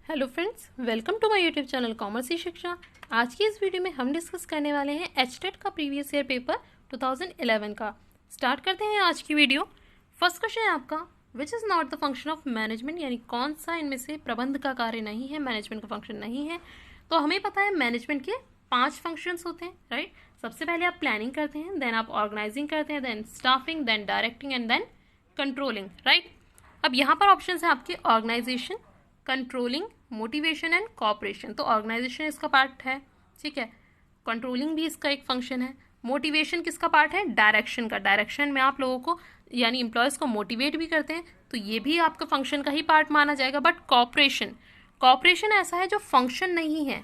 Hello friends, welcome to my YouTube channel commerce ही शिक्षा। आज की इस वीडियो में हम डिस्कस करने वाले हैं एचटेट का प्रीवियस ईयर पेपर 2011 का। स्टार्ट करते हैं आज की वीडियो। फर्स्ट क्वेश्चन है आपका, which is not the function of management, यानी कौन सा इनमें से प्रबंध का कार्य नहीं है, मैनेजमेंट का फंक्शन नहीं है। तो हमें पता है मैनेजमेंट के 5 फंक्शंस होते हैं, राइट। सबसे पहले आप प्लानिंग करते हैं, देन आप ऑर्गेनाइजिंग करते हैं, then staffing, then directing and then controlling, right. अब यहाँ पर ऑप्शन है आपके organization, controlling, motivation and cooperation. तो ऑर्गेनाइजेशन इसका पार्ट है, ठीक है। कंट्रोलिंग भी इसका एक फंक्शन है। मोटिवेशन किसका पार्ट है? डायरेक्शन का। डायरेक्शन में आप लोगों को यानी एम्प्लॉयज़ को मोटिवेट भी करते हैं, तो ये भी आपका फंक्शन का ही पार्ट माना जाएगा। बट कॉपरेशन, कॉपरेशन ऐसा है जो फंक्शन नहीं है।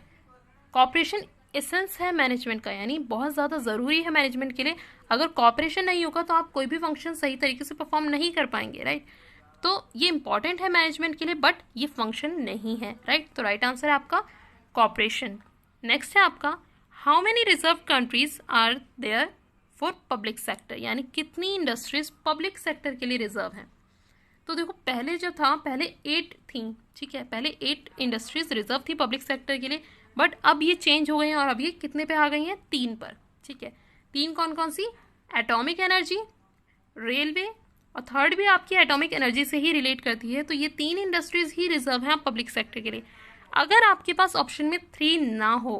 कॉपरेशन एसेंस है मैनेजमेंट का, यानी बहुत ज़्यादा ज़रूरी है मैनेजमेंट के लिए। अगर कॉपरेशन नहीं होगा तो आप कोई भी फंक्शन सही तरीके से परफॉर्म नहीं कर पाएंगे, राइट। तो ये इंपॉर्टेंट है मैनेजमेंट के लिए, बट ये फंक्शन नहीं है, राइट। तो राइट आंसर है आपका कॉपरेशन। नेक्स्ट है आपका, how many reserve countries are there for public sector, यानी कितनी इंडस्ट्रीज पब्लिक सेक्टर के लिए रिजर्व हैं। तो देखो पहले जो था, पहले 8 थी, ठीक है। पहले 8 इंडस्ट्रीज रिजर्व थी पब्लिक सेक्टर के लिए, बट अब ये चेंज हो गई हैं और अब ये कितने पे आ गई हैं? 3 पर, ठीक है। 3 कौन कौन सी? एटॉमिक एनर्जी, रेलवे, और थर्ड भी आपकी एटॉमिक एनर्जी से ही रिलेट करती है। तो ये 3 इंडस्ट्रीज ही रिजर्व हैं पब्लिक सेक्टर के लिए। अगर आपके पास ऑप्शन में 3 ना हो,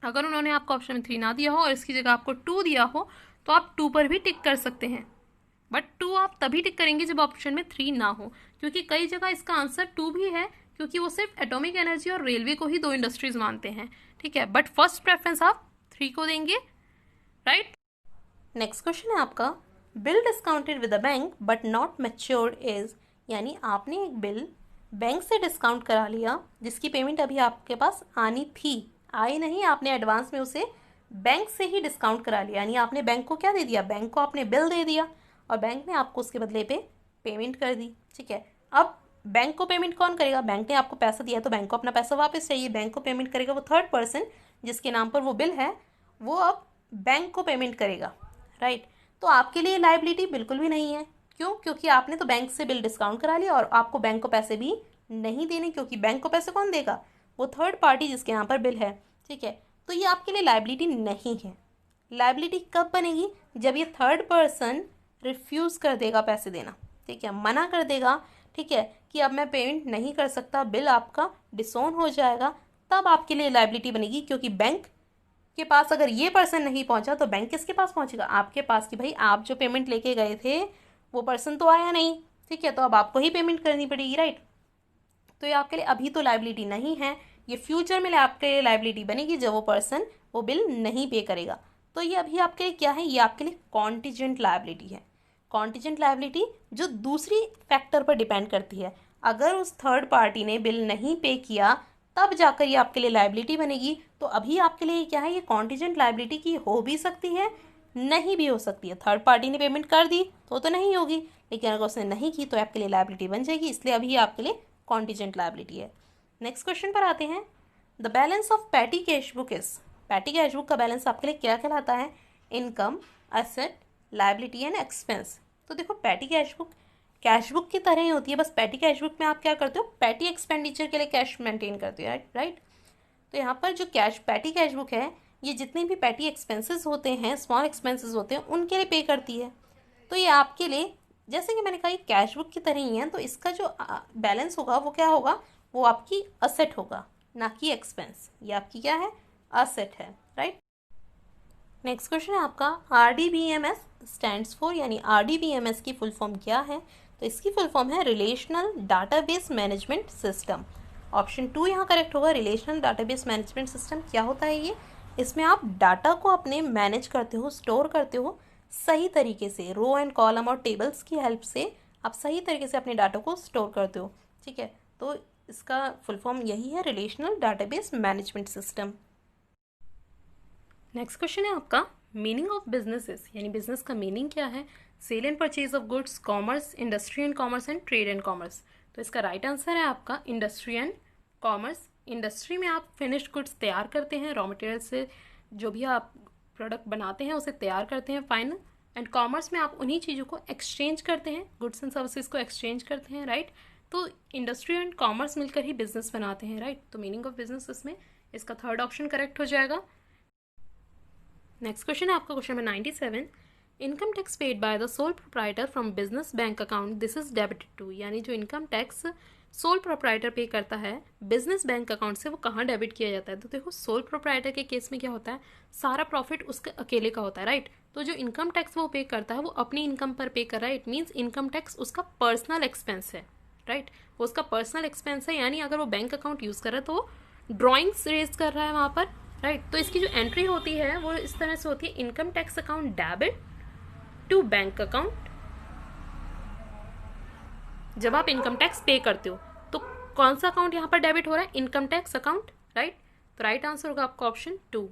अगर उन्होंने आपको ऑप्शन में 3 ना दिया हो और इसकी जगह आपको 2 दिया हो, तो आप 2 पर भी टिक कर सकते हैं। बट 2 आप तभी टिक करेंगे जब ऑप्शन में 3 ना हो, क्योंकि कई जगह इसका आंसर 2 भी है, क्योंकि वो सिर्फ एटॉमिक एनर्जी और रेलवे को ही 2 इंडस्ट्रीज मानते हैं, ठीक है। बट फर्स्ट प्रेफरेंस आप 3 को देंगे, राइट। नेक्स्ट क्वेश्चन है आपका, bill discounted with a bank but not matured is, यानी आपने एक बिल बैंक से डिस्काउंट करा लिया जिसकी पेमेंट अभी आपके पास आनी थी, आई नहीं, आपने एडवांस में उसे बैंक से ही डिस्काउंट करा लिया। यानी आपने बैंक को क्या दे दिया? बैंक को आपने बिल दे दिया और बैंक ने आपको उसके बदले पे पेमेंट कर दी, ठीक है। अब बैंक को पेमेंट कौन करेगा? बैंक ने आपको पैसा दिया तो बैंक को अपना पैसा वापस चाहिए। बैंक को पेमेंट करेगा वो थर्ड पर्सन जिसके नाम पर वो बिल है, वो अब बैंक को पेमेंट करेगा, राइट। तो आपके लिए लायबिलिटी बिल्कुल भी नहीं है। क्यों? क्योंकि आपने तो बैंक से बिल डिस्काउंट करा लिया और आपको बैंक को पैसे भी नहीं देने, क्योंकि बैंक को पैसे कौन देगा? वो थर्ड पार्टी जिसके यहाँ पर बिल है, ठीक है। तो ये आपके लिए लायबिलिटी नहीं है। लायबिलिटी कब बनेगी? जब ये थर्ड पर्सन रिफ्यूज़ कर देगा पैसे देना, ठीक है, मना कर देगा, ठीक है, कि अब मैं पेमेंट नहीं कर सकता, बिल आपका डिसोन हो जाएगा, तब आपके लिए लायबिलिटी बनेगी। क्योंकि बैंक के पास अगर ये पर्सन नहीं पहुंचा तो बैंक किसके पास पहुंचेगा? आपके पास, कि भाई आप जो पेमेंट लेके गए थे वो पर्सन तो आया नहीं, ठीक है, तो अब आपको ही पेमेंट करनी पड़ेगी, राइट। तो ये आपके लिए अभी तो लायबिलिटी नहीं है, ये फ्यूचर में आपके लिए लायबिलिटी बनेगी जब वो पर्सन वो बिल नहीं पे करेगा। तो ये अभी आपके लिए क्या है? ये आपके लिए कॉन्टीजेंट लायबिलिटी है। कॉन्टीजेंट लायबिलिटी जो दूसरी फैक्टर पर डिपेंड करती है। अगर उस थर्ड पार्टी ने बिल नहीं पे किया तब जाकर ये आपके लिए लायबिलिटी बनेगी। तो अभी आपके लिए क्या है? ये कॉन्टीजेंट लायबिलिटी की हो भी सकती है, नहीं भी हो सकती है। थर्ड पार्टी ने पेमेंट कर दी तो नहीं होगी, लेकिन अगर उसने नहीं की तो आपके लिए लायबिलिटी बन जाएगी। इसलिए अभी आपके लिए कॉन्टीजेंट लायबिलिटी है। नेक्स्ट क्वेश्चन पर आते हैं, the balance of petty cash book is, petty cash book का बैलेंस आपके लिए क्या कहलाता है? Income, asset, liability and expense. तो देखो पैटी कैश बुक की तरह ही होती है, बस पैटी कैश बुक में आप क्या करते हो? पैटी एक्सपेंडिचर के लिए कैश मेंटेन करते हो, राइट। तो यहाँ पर जो पैटी कैश बुक है, ये जितने भी पैटी एक्सपेंसेस होते हैं, स्मॉल एक्सपेंसेस होते हैं, उनके लिए पे करती है। तो ये आपके लिए, जैसे कि मैंने कहा, ये कैश बुक की तरह ही है, तो इसका जो बैलेंस होगा वो क्या होगा? वो आपकी असेट होगा, ना कि एक्सपेंस। ये आपकी क्या है? असेट है, राइट। नेक्स्ट क्वेश्चन है आपका, RDBMS स्टैंड्स फॉर, यानी RDBMS की फुल फॉर्म क्या है? तो इसकी फुल फॉर्म है relational database management system. Option 2 यहाँ करेक्ट होगा। रिलेशनल डाटाबेस मैनेजमेंट सिस्टम क्या होता है ये? इसमें आप डाटा को अपने मैनेज करते हो, स्टोर करते हो सही तरीके से, रो एंड कॉलम और टेबल्स की हेल्प से आप सही तरीके से अपने डाटा को स्टोर करते हो, ठीक है। तो इसका फुल फॉर्म यही है, relational database management system. Next question है आपका, मीनिंग ऑफ बिजनेसेस, यानी बिजनेस का मीनिंग क्या है? Sale and purchase of goods, commerce, industry and commerce and trade and commerce. तो इसका राइट आंसर है आपका इंडस्ट्री एंड कॉमर्स। इंडस्ट्री में आप फिनिश्ड गुड्स तैयार करते हैं, रॉ मटेरियल से जो भी आप प्रोडक्ट बनाते हैं उसे तैयार करते हैं फाइनल। एंड कॉमर्स में आप उन्हीं चीज़ों को एक्सचेंज करते हैं, गुड्स एंड सर्विसेज को एक्सचेंज करते हैं, राइट। तो इंडस्ट्री एंड कॉमर्स मिलकर ही बिजनेस बनाते हैं, राइट। तो मीनिंग ऑफ बिजनेस इसमें इसका थर्ड ऑप्शन करेक्ट हो जाएगा। नेक्स्ट क्वेश्चन है आपका question number 97। Income tax paid by the sole proprietor from business bank account this is debited to, यानी जो इनकम टैक्स सोल प्रोप्राइटर पे करता है बिजनेस बैंक अकाउंट से, वो कहाँ डेबिट किया जाता है। तो देखो सोल प्रोप्राइटर के केस में क्या होता है, सारा प्रॉफिट उसके अकेले का होता है, राइट। तो जो इनकम टैक्स वो पे करता है वो अपनी इनकम पर पे कर रहा है, इट मीन्स इनकम टैक्स उसका पर्सनल एक्सपेंस है, राइट। वो उसका पर्सनल एक्सपेंस है, यानी अगर वो बैंक अकाउंट यूज़ कर रहा है तो वो ड्रॉइंग्स रेज कर रहा है वहाँ पर, राइट। तो इसकी जो एंट्री होती है वो इस तरह से होती है, income tax account debit to bank account. जब आप इनकम टैक्स पे करते हो तो कौन सा अकाउंट यहाँ पर डेबिट हो रहा है, इनकम टैक्स अकाउंट, राइट। तो राइट आंसर होगा आपका ऑप्शन 2।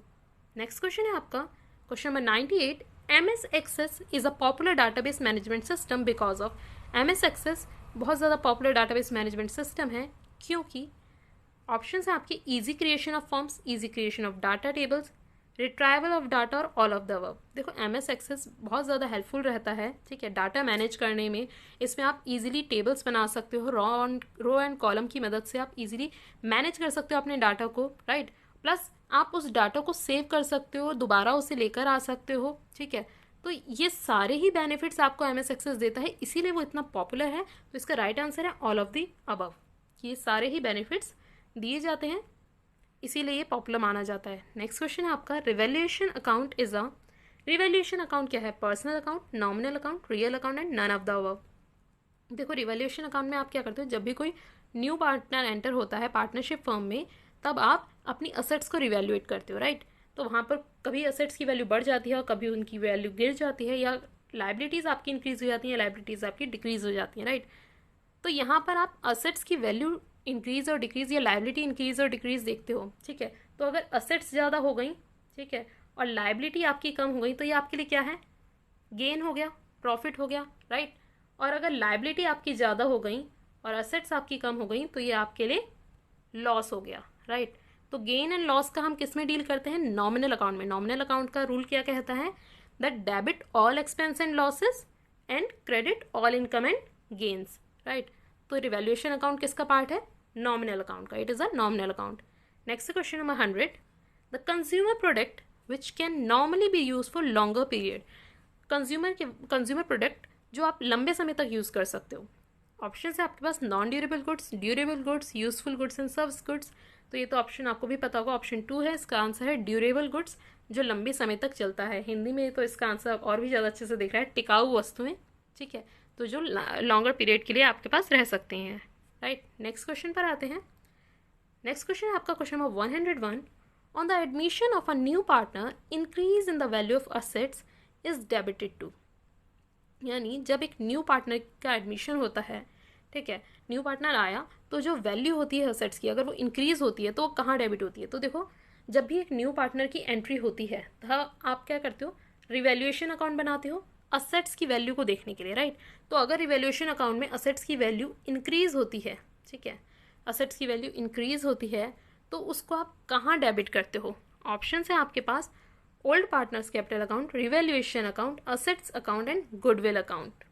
नेक्स्ट क्वेश्चन है आपका question number 98। MS Access is a popular database management system because of. MS Access बहुत ज़्यादा पॉपुलर डाटाबेस मैनेजमेंट सिस्टम है क्योंकि ऑप्शन है आपके easy creation of forms, easy creation of data tables, retrieval of data और all of the above. देखो MS Access बहुत ज़्यादा हेल्पफुल रहता है, ठीक है, डाटा मैनेज करने में। इसमें आप इजीली टेबल्स बना सकते हो, रो एंड कॉलम की मदद से आप इजीली मैनेज कर सकते हो अपने डाटा को, राइट। प्लस आप उस डाटा को सेव कर सकते हो, दोबारा उसे लेकर आ सकते हो, ठीक है। तो ये सारे ही बेनिफिट्स आपको MS Access देता है, इसीलिए वो इतना पॉपुलर है। तो इसका राइट आंसर है ऑल ऑफ द अबव। ये सारे ही बेनिफिट्स दिए जाते हैं, इसीलिए ये पॉपुलर माना जाता है। नेक्स्ट क्वेश्चन है आपका revaluation account is a. Revaluation account क्या है, personal account, nominal account, real account and none of the above. देखो रिवैल्यूएशन अकाउंट में आप क्या करते हो, जब भी कोई न्यू पार्टनर एंटर होता है पार्टनरशिप फर्म में, तब आप अपनी असेट्स को रिवैल्यूएट करते हो, राइट। तो वहाँ पर कभी असेट्स की वैल्यू बढ़ जाती है और कभी उनकी वैल्यू गिर जाती है, या लाइबिलिटीज़ आपकी इंक्रीज हो जाती हैं, लाइबिलिटीज़ आपकी डिक्रीज हो जाती हैं, राइट। तो यहाँ पर आप असेट्स की वैल्यू इंक्रीज और डिक्रीज या लाइबिलिटी इंक्रीज और डिक्रीज देखते हो, ठीक है। तो अगर असेट्स ज़्यादा हो गई, ठीक है, और लाइबिलिटी आपकी कम हो गई, तो ये आपके लिए क्या है, गेन हो गया, प्रॉफिट हो गया, राइट। और अगर लाइबिलिटी आपकी ज़्यादा हो गई और असेट्स आपकी कम हो गई, तो ये आपके लिए लॉस हो गया, राइट। तो गेन एंड लॉस का हम किस में डील करते हैं, नॉमिनल अकाउंट में। नॉमिनल अकाउंट का रूल क्या कहता है, that debit all expense and losses and credit all income and gains, right. तो रिवैल्यूएशन अकाउंट किसका पार्ट है, नॉमिनल अकाउंट का, it is a nominal account. Next question number 100। The consumer product which can normally B use for longer period. Consumer product जो आप लंबे समय तक use कर सकते हो। ऑप्शन है आपके पास non durable goods, durable goods, useful goods and service goods. तो ये तो ऑप्शन आपको भी पता होगा, ऑप्शन 2 है। इसका आंसर है ड्यूरेबल गुड्स, जो लंबे समय तक चलता है। हिंदी में तो इसका आंसर और भी ज़्यादा अच्छे से दिख रहा है, टिकाऊ वस्तुएं, ठीक है, तो जो लॉन्गर पीरियड के लिए आपके पास रह सकते हैं, राइट। नेक्स्ट क्वेश्चन पर आते हैं। नेक्स्ट क्वेश्चन है आपका question number 101। On the admission of a new partner increase in the value of assets is debited to. यानी जब एक न्यू पार्टनर का एडमिशन होता है, ठीक है, न्यू पार्टनर आया, तो जो वैल्यू होती है असेट्स की, अगर वो इंक्रीज होती है तो वो कहाँ डेबिट होती है। तो देखो जब भी एक न्यू पार्टनर की एंट्री होती है तो आप क्या करते हो, रिवैल्यूएशन अकाउंट बनाते हो असेट्स की वैल्यू को देखने के लिए, राइट। तो अगर रिवैल्यूएशन अकाउंट में असेट्स की वैल्यू इंक्रीज होती है, ठीक है, असेट्स की वैल्यू इंक्रीज होती है, तो उसको आप कहाँ डेबिट करते हो। ऑप्शन है आपके पास old partners capital account, revaluation account, assets account and goodwill account.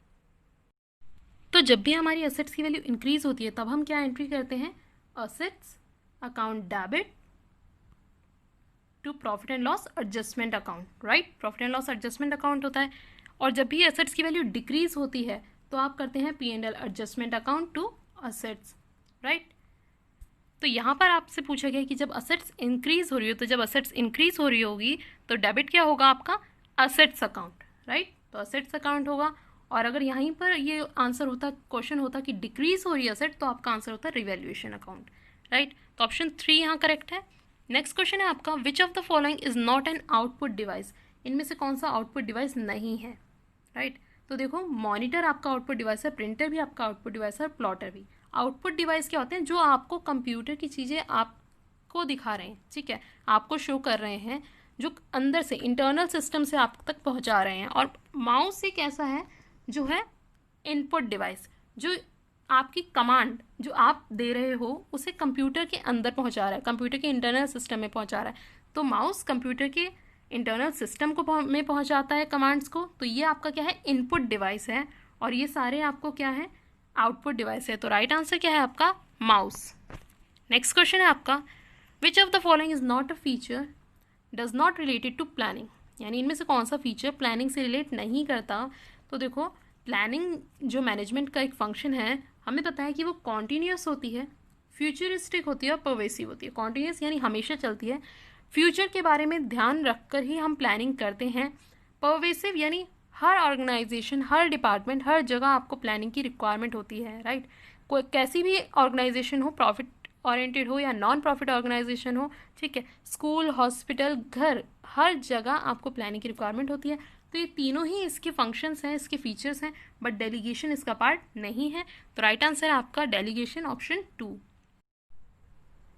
तो जब भी हमारी असेट्स की वैल्यू इंक्रीज होती है तब हम क्या एंट्री करते हैं, assets account debit to profit and loss adjustment account, right. Profit and loss adjustment account होता है। और जब भी एसेट्स की वैल्यू डिक्रीज होती है तो आप करते हैं P&L adjustment account to assets, right. तो यहाँ पर आपसे पूछा गया कि जब असेट्स इंक्रीज हो रही हो, तो जब असेट्स इंक्रीज हो रही होगी तो डेबिट क्या होगा आपका, असेट्स अकाउंट, राइट। तो असेट्स अकाउंट होगा। और अगर यहीं पर ये आंसर होता, क्वेश्चन होता कि डिक्रीज हो रही है असेट, तो आपका आंसर होता रिवैल्यूएशन अकाउंट, राइट। तो ऑप्शन 3 यहाँ करेक्ट है। नेक्स्ट क्वेश्चन है आपका, which of the following is not an output device. इनमें से कौन सा आउटपुट डिवाइस नहीं है, राइट। तो देखो मॉनिटर आपका आउटपुट डिवाइस है, प्रिंटर भी आपका आउटपुट डिवाइस है, प्लॉटर भी। आउटपुट डिवाइस क्या होते हैं, जो आपको कंप्यूटर की चीज़ें आपको दिखा रहे हैं, ठीक है, आपको शो कर रहे हैं, जो अंदर से इंटरनल सिस्टम से आप तक पहुंचा रहे हैं। और माउस एक ऐसा है जो है इनपुट डिवाइस, जो आपकी कमांड जो आप दे रहे हो उसे कंप्यूटर के अंदर पहुंचा रहा है, कंप्यूटर के इंटरनल सिस्टम में पहुंचा रहा है। तो माउस कंप्यूटर के इंटरनल सिस्टम को में पहुंचाता है कमांड्स को। तो ये आपका क्या है, इनपुट डिवाइस है। और ये सारे आपको क्या है, आउटपुट डिवाइस है। तो राइट आंसर क्या है आपका? माउस। नेक्स्ट क्वेश्चन है आपका, which of the following is not a feature does not related to planning, यानी इनमें से कौन सा फीचर प्लानिंग से रिलेट नहीं करता। तो देखो, प्लानिंग जो मैनेजमेंट का एक फंक्शन है, हमें पता है कि वो कॉन्टीन्यूस होती है, फ्यूचरिस्टिक होती है और परवेसिव होती है। कॉन्टीन्यूस यानी हमेशा चलती है, फ्यूचर के बारे में ध्यान रखकर ही हम प्लानिंग करते हैं। परवेसिव यानी हर ऑर्गेनाइजेशन, हर डिपार्टमेंट, हर जगह आपको प्लानिंग की रिक्वायरमेंट होती है, राइट। कोई कैसी भी ऑर्गेनाइजेशन हो, प्रॉफिट ओरिएंटेड हो या नॉन प्रॉफिट ऑर्गेनाइजेशन हो, ठीक है, स्कूल, हॉस्पिटल, घर, हर जगह आपको प्लानिंग की रिक्वायरमेंट होती है। तो ये तीनों ही इसके फंक्शंस हैं, इसके फीचर्स हैं, बट डेलीगेशन इसका पार्ट नहीं है। तो राइट आंसर है आपका डेलीगेशन, ऑप्शन 2।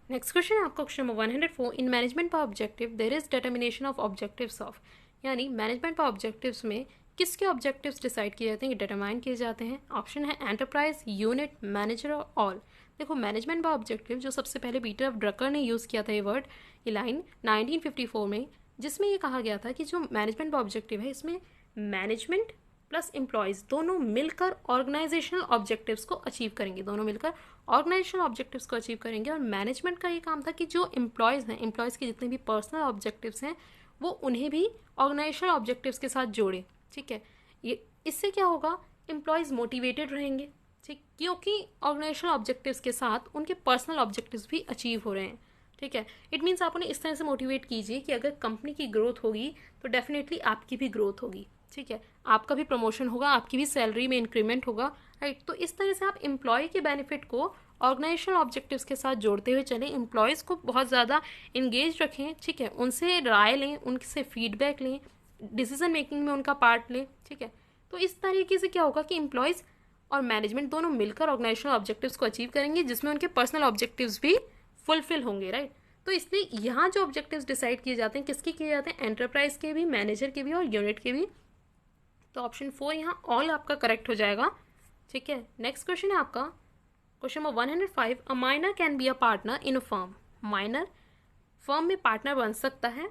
नेक्स्ट क्वेश्चन है आपका question number 104, in management for objective there is determination of objectives of, यानी मैनेजमेंट फॉर ऑब्जेक्टिव्स में किसके ऑब्जेक्टिव्स डिसाइड किए जाते हैं, डिटरमाइन किए जाते हैं। ऑप्शन है एंटरप्राइज, यूनिट, मैनेजर और ऑल। देखो, मैनेजमेंट बाय ऑब्जेक्टिव जो सबसे पहले पीटर ड्रकर ने यूज़ किया था ये वर्ड, ये लाइन 1954 में, जिसमें ये कहा गया था कि जो मैनेजमेंट बाय ऑब्जेक्टिव है इसमें मैनेजमेंट प्लस एम्प्लॉयज़ दोनों मिलकर ऑर्गेनाइजेशनल ऑब्जेक्टिव्स को अचीव करेंगे, दोनों मिलकर ऑर्गेनाइजेशनल ऑब्जेक्टिव्स को अचीव करेंगे। और मैनेजमेंट का ये काम था कि जो एम्प्लॉयज़ हैं, एम्प्लॉयज़ के जितने भी पर्सनल ऑब्जेक्टिव्स हैं वो उन्हें भी ऑर्गेनाइजेशनल ऑब्जेक्टिव्स के साथ जोड़े, ठीक है। ये इससे क्या होगा, एम्प्लॉयज़ मोटिवेटेड रहेंगे, ठीक, क्योंकि ऑर्गेनाइजेशनल ऑब्जेक्टिव्स के साथ उनके पर्सनल ऑब्जेक्टिव्स भी अचीव हो रहे हैं, ठीक है। इट मीन्स आप उन्हें इस तरह से मोटिवेट कीजिए कि अगर कंपनी की ग्रोथ होगी तो डेफिनेटली आपकी भी ग्रोथ होगी, ठीक है, आपका भी प्रमोशन होगा, आपकी भी सैलरी में इंक्रीमेंट होगा, राइट। तो इस तरह से आप एम्प्लॉय के बेनिफिट को ऑर्गेनाइजेशनल ऑब्जेक्टिव्स के साथ जोड़ते हुए चलें, एम्प्लॉयज़ को बहुत ज़्यादा इंगेज रखें, ठीक है, उनसे राय लें, उनसे फीडबैक लें, डिसीजन मेकिंग में उनका पार्ट लें, ठीक है। तो इस तरीके से क्या होगा कि एम्प्लॉयज़ और मैनेजमेंट दोनों मिलकर ऑर्गेनाइजेशनल ऑब्जेक्टिव्स को अचीव करेंगे, जिसमें उनके पर्सनल ऑब्जेक्टिव्स भी फुलफिल होंगे, राइट। तो इसलिए यहाँ जो ऑब्जेक्टिव्स डिसाइड किए जाते हैं किसके किए जाते हैं, एंटरप्राइज के भी, मैनेजर के भी और यूनिट के भी। तो ऑप्शन 4 यहाँ ऑल आपका करेक्ट हो जाएगा, ठीक है। नेक्स्ट क्वेश्चन है आपका question number 105, a minor can be a partner in a firm, minor firm में पार्टनर बन सकता है।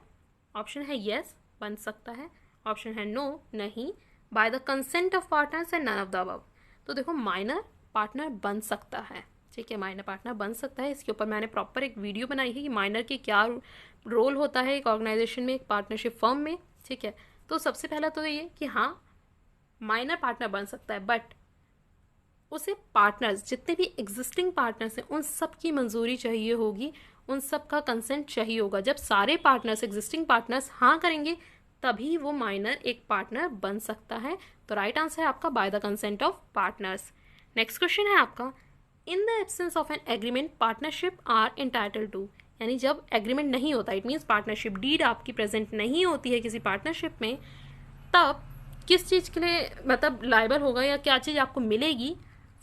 ऑप्शन है येस, बन सकता है। ऑप्शन है नो, नहीं। By the consent of partners and none of the above. तो देखो, माइनर पार्टनर बन सकता है, ठीक है, माइनर पार्टनर बन सकता है। इसके ऊपर मैंने प्रॉपर एक वीडियो बनाई है कि माइनर के क्या रोल होता है एक ऑर्गेनाइजेशन में, एक पार्टनरशिप फर्म में, ठीक है। तो सबसे पहला तो ये कि हाँ, माइनर पार्टनर बन सकता है, बट उसे पार्टनर्स, जितने भी एग्जिस्टिंग पार्टनर्स हैं, उन सब की मंजूरी चाहिए होगी, उन सब का कंसेंट चाहिए होगा। जब सारे पार्टनर्स, एग्जिस्टिंग पार्टनर्स हाँ करेंगे तभी वो माइनर एक पार्टनर बन सकता है। तो राइट आंसर है आपका by the consent of partners. Next question है आपका, in the absence of an agreement partnership are entitled to, यानी जब एग्रीमेंट नहीं होता, इट मीन्स पार्टनरशिप डीड आपकी प्रेजेंट नहीं होती है किसी पार्टनरशिप में, तब किस चीज़ के लिए मतलब लायबल होगा या क्या चीज़ आपको मिलेगी।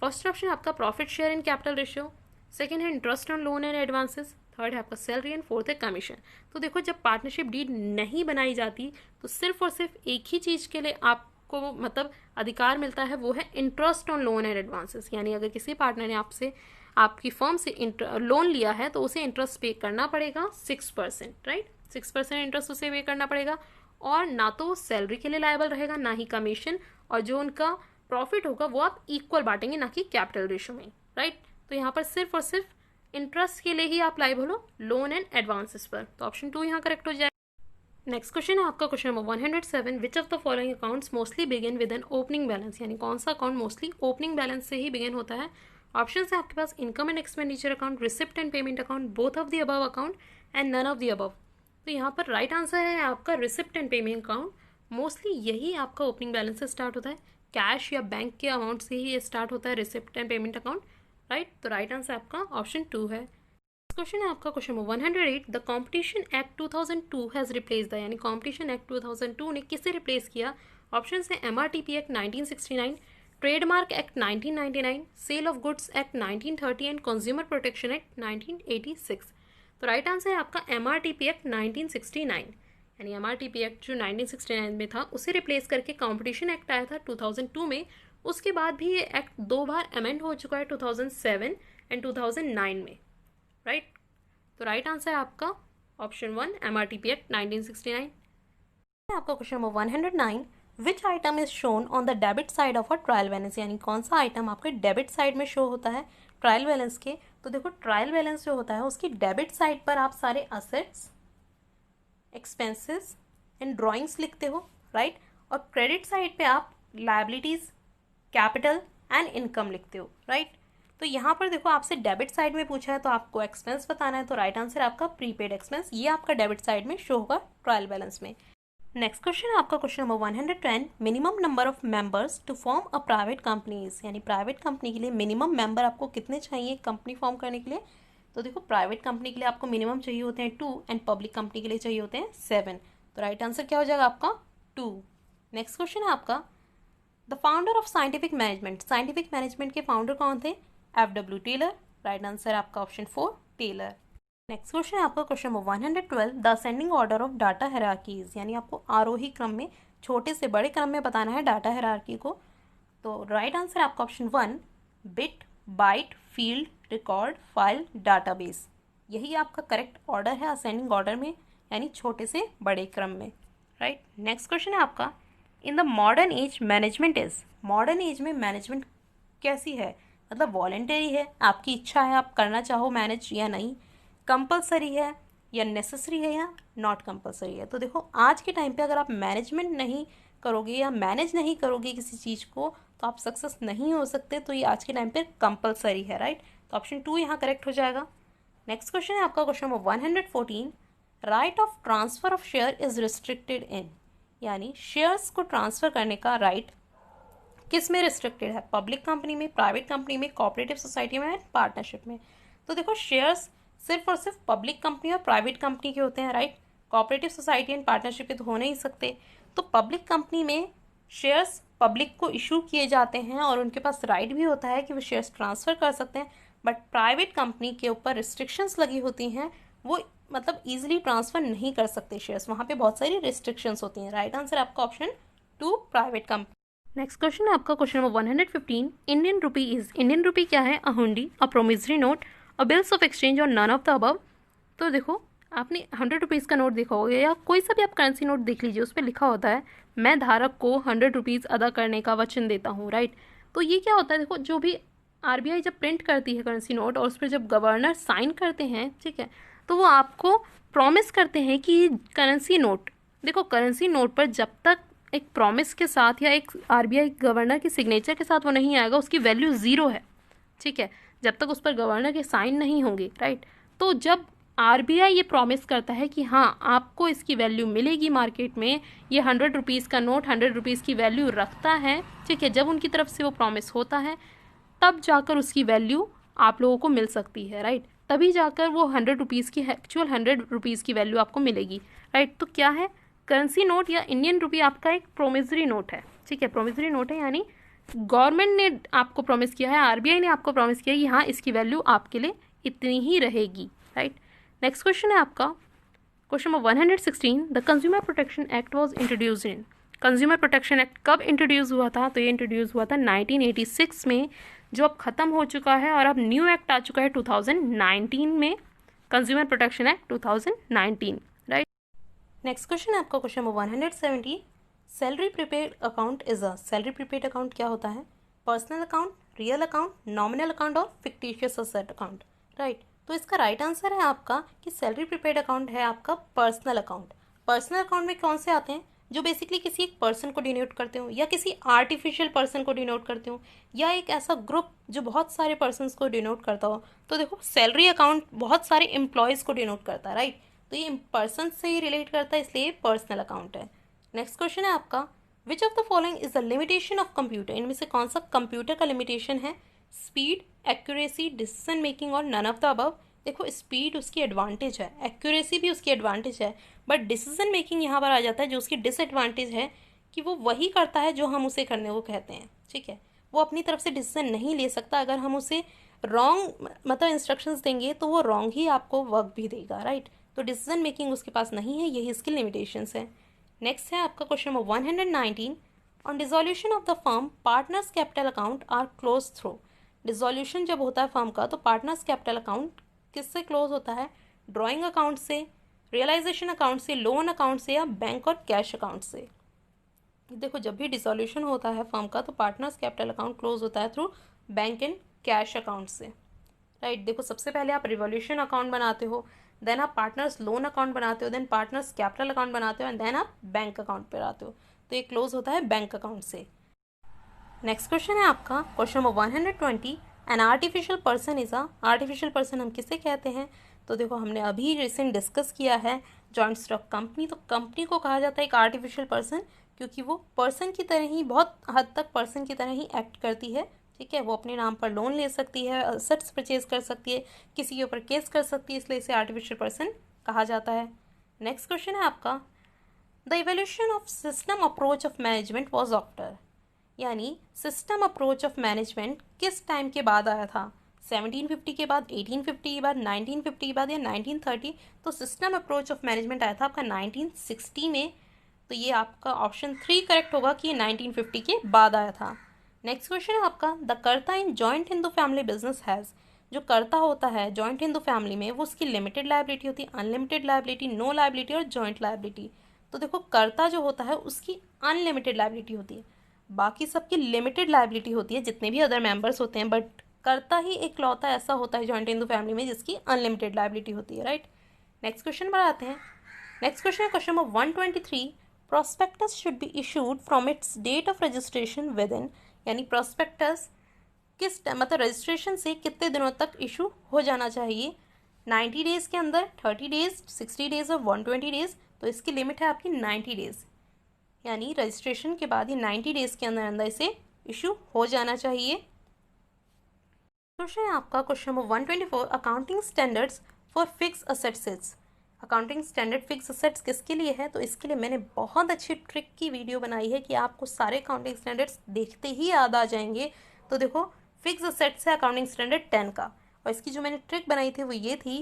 फर्स्ट ऑप्शन आपका profit share in capital ratio, second है interest on loan and advances, third है आपका सैलरी एंड फोर्थ है कमीशन। तो देखो, जब पार्टनरशिप डीड नहीं बनाई जाती तो सिर्फ और सिर्फ एक ही चीज़ के लिए आपको मतलब अधिकार मिलता है, वो है interest on loan and advances. यानी अगर किसी पार्टनर ने आपसे, आपकी फर्म से लोन लिया है तो उसे इंटरेस्ट पे करना पड़ेगा 6%, राइट, 6% इंटरेस्ट उसे पे करना पड़ेगा, और ना तो सैलरी के लिए लायबल रहेगा ना ही कमीशन, और जो उनका प्रॉफिट होगा वो आप इक्वल बांटेंगे, ना कि कैपिटल रेशियो में, राइट। तो यहाँ पर सिर्फ और सिर्फ इंटरेस्ट के लिए ही आप लायबल हो लोन एंड एडवांसेस पर। तो ऑप्शन 2 यहाँ करेक्ट हो जाए। नेक्स्ट क्वेश्चन है आपका question number 107, which of the following accounts mostly begin with an opening balance, यानी कौन सा अकाउंट मोस्टली ओपनिंग बैलेंस से ही बिगिन होता है। ऑप्शन है आपके पास income and expenditure account, receipt and payment account, both of the above account and none of the above. तो यहाँ पर राइट आंसर है आपका receipt and payment account. Mostly यही आपका ओपनिंग बैलेंस से स्टार्ट होता है, कैश या बैंक के अमाउंट से ही ये स्टार्ट होता है receipt and payment account, right. तो राइट आंसर आपका ऑप्शन 2 है। क्वेश्चन है आपका question number 108, the competition act 2002 has replace the, यानी कॉम्पिटिशन एक्ट 2002 ने किसे रिप्लेस किया। ऑप्शन है MRTP act 1969, trademark act 1999, sale of goods act 1930 and consumer protection act 1986। तो राइट आंसर है आपका MRTP एक्ट 1969, यानी MRTP एक्ट जो 1969 में था उसे रिप्लेस करके कॉम्पिटिशन एक्ट आया था 2002 में। उसके बाद भी ये एक्ट 2 बार अमेंड हो चुका है 2007 एंड 2009 में, राइट। तो राइट आंसर है आपका ऑप्शन 1 MRTP एक्ट 1969। आपका question number 109, which item is shown on the debit side of a trial balance, यानी कौन सा आइटम आपके डेबिट साइड में शो होता है ट्रायल बैलेंस के। तो देखो ट्रायल बैलेंस जो होता है उसकी डेबिट साइड पर आप सारे असेट्स, एक्सपेंसेस एंड ड्रॉइंग्स लिखते हो, राइट। और क्रेडिट साइड पे आप लायबिलिटीज, कैपिटल एंड इनकम लिखते हो, राइट। तो यहाँ पर देखो आपसे डेबिट साइड में पूछा है तो आपको एक्सपेंस बताना है, तो राइट आंसर आपका प्रीपेड एक्सपेंस, ये आपका डेबिट साइड में शो होगा ट्रायल बैलेंस में। नेक्स्ट क्वेश्चन है आपका question number 110, minimum number of members to form a private companies, यानी प्राइवेट कंपनी के लिए मिनिमम मेंबर आपको कितने चाहिए कंपनी फॉर्म करने के लिए। तो देखो प्राइवेट कंपनी के लिए आपको मिनिमम चाहिए होते हैं 2 एंड पब्लिक कंपनी के लिए चाहिए होते हैं 7। तो राइट आंसर क्या हो जाएगा आपका 2। नेक्स्ट क्वेश्चन है आपका, the founder of scientific management, scientific management के फाउंडर कौन थे, FW टेलर। राइट आंसर आपका ऑप्शन 4 टेलर। नेक्स्ट क्वेश्चन है आपका question number 112, the ascending order of data hierarchies, यानी आपको आरोही क्रम में छोटे से बड़े क्रम में बताना है डाटा हायरार्की को। तो राइट आंसर आपका option 1 bit, byte, field, record, file, database, यही आपका करेक्ट ऑर्डर है असेंडिंग ऑर्डर में, यानी छोटे से बड़े क्रम में, राइट। नेक्स्ट क्वेश्चन है आपका, in the modern age management is, modern age में मैनेजमेंट कैसी है, मतलब वॉलेंटरी है, आपकी इच्छा है आप करना चाहो मैनेज या नहीं, कंपलसरी है या नेसेसरी है या नॉट कंपलसरी है। तो देखो आज के टाइम पे अगर आप मैनेजमेंट नहीं करोगे या मैनेज नहीं करोगे किसी चीज़ को तो आप सक्सेस नहीं हो सकते, तो ये आज के टाइम पे कंपलसरी है, राइट। तो ऑप्शन 2 यहाँ करेक्ट हो जाएगा। नेक्स्ट क्वेश्चन है आपका question number 114, right of transfer of share is restricted इन, यानी शेयर्स को ट्रांसफर करने का राइट किस में रिस्ट्रिक्टेड है, पब्लिक कंपनी में, प्राइवेट कंपनी में, कोऑपरेटिव सोसाइटी में, पार्टनरशिप में। तो देखो शेयर्स सिर्फ और सिर्फ पब्लिक कंपनी और प्राइवेट कंपनी के होते हैं, right. Cooperative society and partnership के तो हो नहीं सकते। तो पब्लिक कंपनी में शेयर्स पब्लिक को इशू किए जाते हैं और उनके पास राइट भी होता है कि वो शेयर्स ट्रांसफ़र कर सकते हैं, बट प्राइवेट कंपनी के ऊपर रिस्ट्रिक्शंस लगी होती हैं, वो मतलब ईजिली ट्रांसफ़र नहीं कर सकते शेयर्स, वहाँ पे बहुत सारी रिस्ट्रिक्शंस होती हैं। राइट आंसर आपका option 2 private company. Next question है आपका question number 115, Indian rupee is, Indian rupee क्या है, अ हुंडी, अ promissory note, a bills of exchange और नन ऑफ द अबव। तो देखो आपने 100 रुपीज़ का नोट देखा होगा या कोई सा भी आप करेंसी नोट देख लीजिए, उस पर लिखा होता है मैं धारक को 100 रुपीज़ अदा करने का वचन देता हूँ, राइट। तो ये क्या होता है, देखो जो भी RBI जब प्रिंट करती है करेंसी नोट और उस पर जब गवर्नर साइन करते हैं, ठीक है, तो वो आपको प्रॉमिस करते हैं कि करेंसी नोट, देखो करेंसी नोट पर जब तक एक प्रॉमिस के साथ या एक RBI गवर्नर की सिग्नेचर के साथ वो नहीं आएगा उसकी वैल्यू ज़ीरो है, ठीक है, जब तक उस पर गवर्नर के साइन नहीं होंगे, राइट। तो जब RBI ये प्रॉमिस करता है कि हाँ आपको इसकी वैल्यू मिलेगी मार्केट में, ये 100 रुपीज़ का नोट 100 रुपीज़ की वैल्यू रखता है, ठीक है, जब उनकी तरफ से वो प्रॉमिस होता है तब जाकर उसकी वैल्यू आप लोगों को मिल सकती है, राइट। तभी जाकर वो 100 रुपीज़ की एक्चुअल 100 रुपीज़ की वैल्यू आपको मिलेगी, राइट। तो क्या है, करेंसी नोट या इंडियन रुपी आपका एक प्रोमिसरी नोट है, ठीक है, प्रोमिसरी नोट है, यानी गवर्नमेंट ने आपको प्रॉमिस किया है, RBI ने आपको प्रॉमिस किया है कि हाँ इसकी वैल्यू आपके लिए इतनी ही रहेगी, राइट। नेक्स्ट क्वेश्चन है आपका question number 116, the consumer protection act was introduced in, consumer protection act कब इंट्रोड्यूस हुआ था, तो ये इंट्रोड्यूस हुआ था 1986 में, जो अब ख़त्म हो चुका है और अब न्यू एक्ट आ चुका है 2019 में, consumer protection act 2019, right. Next question है आपका question number 170, salary prepaid account is a, salary prepaid account क्या होता है, personal account, real account, nominal account और फिक्टिशियस असेट अकाउंट, राइट। तो इसका राइट आंसर है आपका कि सैलरी प्रीपेड अकाउंट है आपका पर्सनल अकाउंट। पर्सनल अकाउंट में कौन से आते हैं, जो बेसिकली किसी एक पर्सन को डिनोट करते हो या किसी आर्टिफिशियल पर्सन को डिनोट करते हो या एक ऐसा ग्रुप जो बहुत सारे पर्सन्स को डिनोट करता हो। तो देखो सैलरी अकाउंट बहुत सारे एम्प्लॉयज़ को डिनोट करता है, राइट। तो ये पर्सन से ही रिलेट करता है, इसलिए पर्सनल अकाउंट है। नेक्स्ट क्वेश्चन है आपका, which of the following is the limitation of computer, इनमें से कौन सा कंप्यूटर का लिमिटेशन है, स्पीड, एक्यूरेसी, डिसीजन मेकिंग और नन ऑफ द अबव। देखो स्पीड उसकी एडवांटेज है, एक्यूरेसी भी उसकी एडवांटेज है, बट डिसीजन मेकिंग यहाँ पर आ जाता है जो उसकी डिसएडवांटेज है कि वो वही करता है जो हम उसे करने को कहते हैं, ठीक है, वो अपनी तरफ से डिसीजन नहीं ले सकता, अगर हम उसे रॉन्ग मतलब इंस्ट्रक्शंस देंगे तो वो रॉन्ग ही आपको वर्क भी देगा, राइट। तो डिसीजन मेकिंग उसके पास नहीं है, यही इसकी लिमिटेशंस है। नेक्स्ट है आपका question number 119, on dissolution of the firm partners capital account are close through, dissolution जब होता है फर्म का तो पार्टनर्स कैपिटल अकाउंट किससे क्लोज होता है, ड्राइंग अकाउंट से, रियलाइजेशन अकाउंट से, लोन अकाउंट से या बैंक और कैश अकाउंट से। देखो जब भी डिसोल्यूशन होता है फर्म का तो पार्टनर्स कैपिटल अकाउंट क्लोज होता है through bank and cash account से, राइट। देखो सबसे पहले आप रिवॉल्यूशन अकाउंट बनाते हो, देन आप पार्टनर्स लोन अकाउंट बनाते हो, देन पार्टनर्स कैपिटल अकाउंट बनाते हो एंड देन आप बैंक अकाउंट पर आते हो। तो ये क्लोज होता है बैंक अकाउंट से। नेक्स्ट क्वेश्चन है आपका question number 120, an artificial person is artificial person हम किसे कहते हैं? तो देखो हमने अभी रिसेंट डिस्कस किया है जॉइंट स्टॉक कंपनी। तो कंपनी को कहा जाता है एक आर्टिफिशियल पर्सन क्योंकि वो पर्सन की तरह ही, बहुत हद तक पर्सन की तरह ही एक्ट करती है, ठीक है। वो अपने नाम पर लोन ले सकती है, असेट्स परचेज कर सकती है, किसी के ऊपर केस कर सकती है, इसलिए इसे आर्टिफिशियल पर्सन कहा जाता है। नेक्स्ट क्वेश्चन है आपका the evolution of system approach of management was after, यानी सिस्टम अप्रोच ऑफ मैनेजमेंट किस टाइम के बाद आया था? 1750 के बाद, 1850 के बाद, 1950 के बाद या 1930? तो सिस्टम अप्रोच ऑफ मैनेजमेंट आया था आपका 1960 में। तो ये आपका ऑप्शन 3 करेक्ट होगा कि 1950 के बाद आया था। नेक्स्ट क्वेश्चन है आपका द कर्ता in joint Hindu family business has, जो कर्ता होता है जॉइंट हिंदू फैमिली में वो उसकी लिमिटेड लायबिलिटी होती है, अनलिमिटेड लायबिलिटी, नो लायबिलिटी और जॉइंट लायबिलिटी। तो देखो कर्ता जो होता है उसकी अनलिमिटेड लायबिलिटी होती है, बाकी सबकी लिमिटेड लायबिलिटी होती है जितने भी अदर मेंबर्स होते हैं, बट कर्ता ही एक लौता ऐसा होता है जॉइंट हिंदू फैमिली में जिसकी अनलिमिटेड लायबिलिटी होती है, राइट। नेक्स्ट क्वेश्चन पर आते हैं। नेक्स्ट क्वेश्चन है question number 123, prospectus should be issued from its date of registration within, यानी प्रोस्पेक्टस किस मतलब रजिस्ट्रेशन से कितने दिनों तक इशू हो जाना चाहिए? 90 डेज़ के अंदर, 30 डेज़, 60 डेज़ और 120 डेज़। तो इसकी लिमिट है आपकी 90 डेज़, यानी रजिस्ट्रेशन के बाद ही 90 डेज़ के अंदर अंदर इसे इशू हो जाना चाहिए। क्वेश्चन है आपका question number 124, accounting standards for fix assets. Accounting standard fix assets किसके लिए है? तो इसके लिए मैंने बहुत अच्छी ट्रिक की वीडियो बनाई है कि आपको सारे अकाउंटिंग स्टैंडर्ड्स देखते ही याद आ जाएंगे। तो देखो फिक्स असेट्स है अकाउंटिंग स्टैंडर्ड 10 का, और इसकी जो मैंने ट्रिक बनाई थी वो ये थी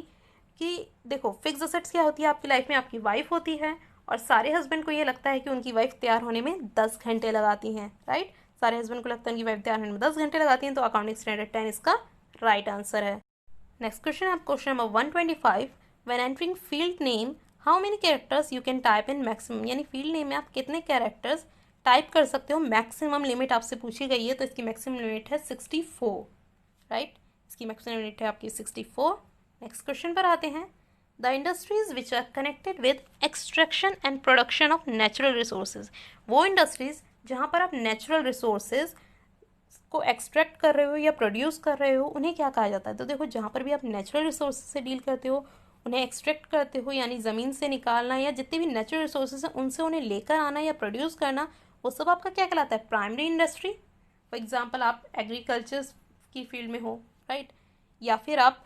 कि देखो फिक्स असेट्स क्या होती है, आपकी लाइफ में आपकी वाइफ होती है और सारे हस्बैंड को ये लगता है कि उनकी वाइफ तैयार होने में 10 घंटे लगाती हैं, राइट। सारे हस्बैंड को लगता है उनकी वाइफ तैयार होने में 10 घंटे लगाती हैं, तो अकाउंटिंग स्टैंडर्ड 10 इसका राइट आंसर है। नेक्स्ट क्वेश्चन है आप question number 125, when entering field name how many characters you can type in maximum, यानी फील्ड नेम में आप कितने कैरेक्टर्स टाइप कर सकते हो? मैक्सिमम लिमिट आपसे पूछी गई है, तो इसकी मैक्सिमम लिमिट है 64, राइट। इसकी मैक्सिमम लिमिट है आपकी 64। नेक्स्ट क्वेश्चन पर आते हैं। The industries which are connected with extraction and production of natural resources, वो इंडस्ट्रीज जहाँ पर आप नेचुरल रिसोर्सेज को एक्सट्रैक्ट कर रहे हो या प्रोड्यूस कर रहे हो उन्हें क्या कहा जाता है? तो देखो जहाँ पर भी आप नेचुरल रिसोर्सेज से डील करते हो, उन्हें एक्सट्रैक्ट करते हो, यानी ज़मीन से निकालना या जितने भी नेचुरल रिसोर्सेज हैं उनसे उन्हें लेकर आना या प्रोड्यूस करना, वो सब आपका क्या कहलाता है? Primary industry. फॉर एग्जांपल आप एग्रीकल्चर की फील्ड में हो, राइट, या फिर आप